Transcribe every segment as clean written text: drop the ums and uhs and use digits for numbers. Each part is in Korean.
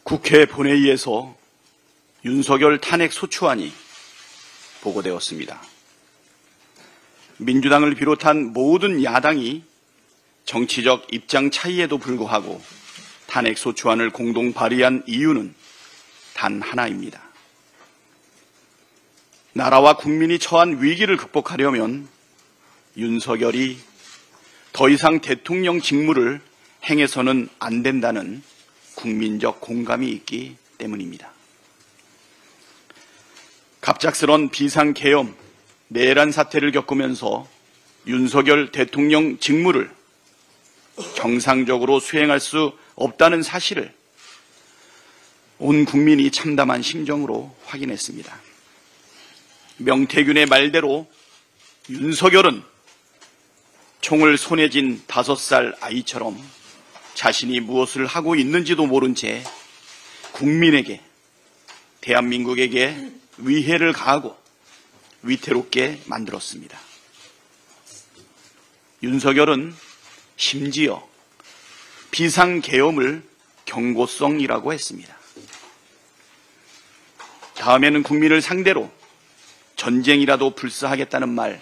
국회 본회의에서 윤석열 탄핵 소추안이 보고되었습니다. 민주당을 비롯한 모든 야당이 정치적 입장 차이에도 불구하고 탄핵 소추안을 공동 발의한 이유는 단 하나입니다. 나라와 국민이 처한 위기를 극복하려면 윤석열이 더 이상 대통령 직무를 행해서는 안 된다는 국민적 공감이 있기 때문입니다. 갑작스런 비상계엄, 내란 사태를 겪으면서 윤석열 대통령 직무를 정상적으로 수행할 수 없다는 사실을 온 국민이 참담한 심정으로 확인했습니다. 명태균의 말대로 윤석열은 총을 손에 쥔 5살 아이처럼 자신이 무엇을 하고 있는지도 모른 채 국민에게, 대한민국에게 위해를 가하고 위태롭게 만들었습니다. 윤석열은 심지어 비상계엄을 경고성이라고 했습니다. 다음에는 국민을 상대로 전쟁이라도 불사하겠다는 말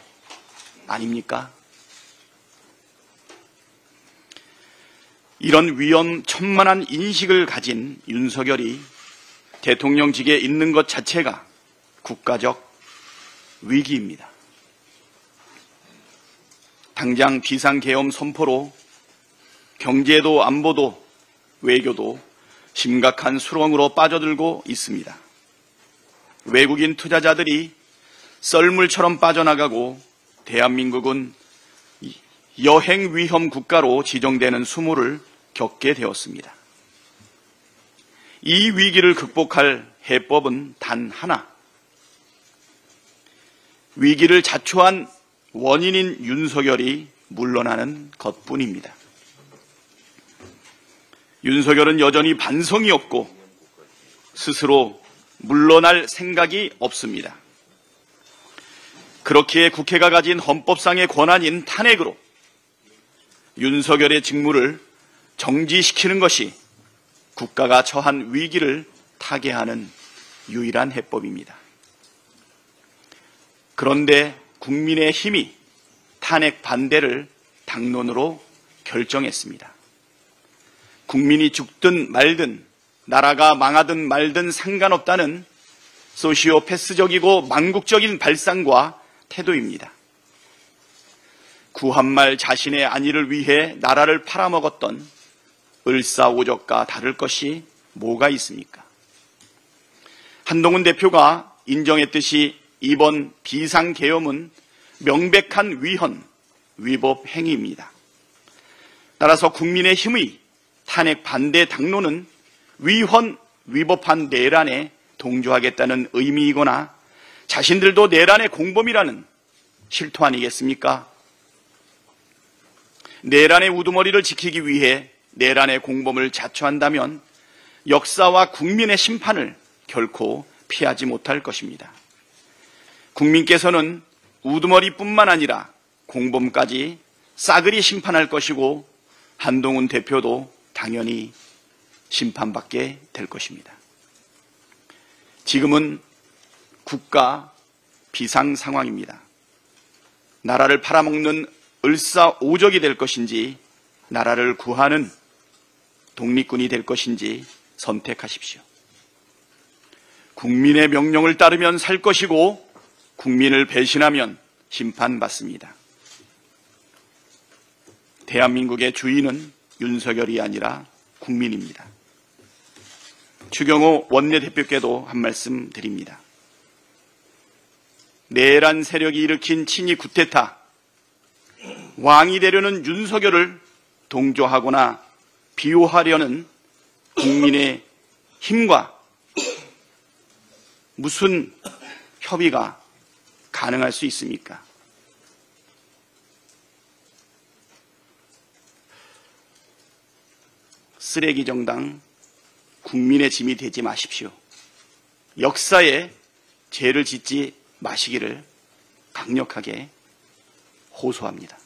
아닙니까? 이런 위험천만한 인식을 가진 윤석열이 대통령직에 있는 것 자체가 국가적 위기입니다. 당장 비상계엄 선포로 경제도 안보도 외교도 심각한 수렁으로 빠져들고 있습니다. 외국인 투자자들이 썰물처럼 빠져나가고 대한민국은 여행 위험 국가로 지정되는 수모를 겪게 되었습니다. 이 위기를 극복할 해법은 단 하나, 위기를 자초한 원인인 윤석열이 물러나는 것뿐입니다. 윤석열은 여전히 반성이 없고 스스로 물러날 생각이 없습니다. 그렇기에 국회가 가진 헌법상의 권한인 탄핵으로 윤석열의 직무를 정지시키는 것이 국가가 처한 위기를 타개하는 유일한 해법입니다. 그런데 국민의힘이 탄핵 반대를 당론으로 결정했습니다. 국민이 죽든 말든 나라가 망하든 말든 상관없다는 소시오패스적이고 망국적인 발상과 태도입니다. 구한말 자신의 안위를 위해 나라를 팔아먹었던 을사오적과 다를 것이 뭐가 있습니까? 한동훈 대표가 인정했듯이 이번 비상계엄은 명백한 위헌, 위법 행위입니다. 따라서 국민의힘의 탄핵 반대 당론은 위헌, 위법한 내란에 동조하겠다는 의미이거나 자신들도 내란의 공범이라는 실토 아니겠습니까? 내란의 우두머리를 지키기 위해 내란의 공범을 자처한다면 역사와 국민의 심판을 결코 피하지 못할 것입니다. 국민께서는 우두머리뿐만 아니라 공범까지 싸그리 심판할 것이고 한동훈 대표도 당연히 심판받게 될 것입니다. 지금은 국가 비상 상황입니다. 나라를 팔아먹는 을사오적이 될 것인지 나라를 구하는 독립군이 될 것인지 선택하십시오. 국민의 명령을 따르면 살 것이고 국민을 배신하면 심판받습니다. 대한민국의 주인은 윤석열이 아니라 국민입니다. 추경호 원내대표께도 한 말씀 드립니다. 내란 세력이 일으킨 친위 쿠데타, 왕이 되려는 윤석열을 동조하거나 비호하려는 국민의 힘과 무슨 협의가 가능할 수 있습니까? 쓰레기 정당, 국민의 짐이 되지 마십시오. 역사에 죄를 짓지 마시기를 강력하게 호소합니다.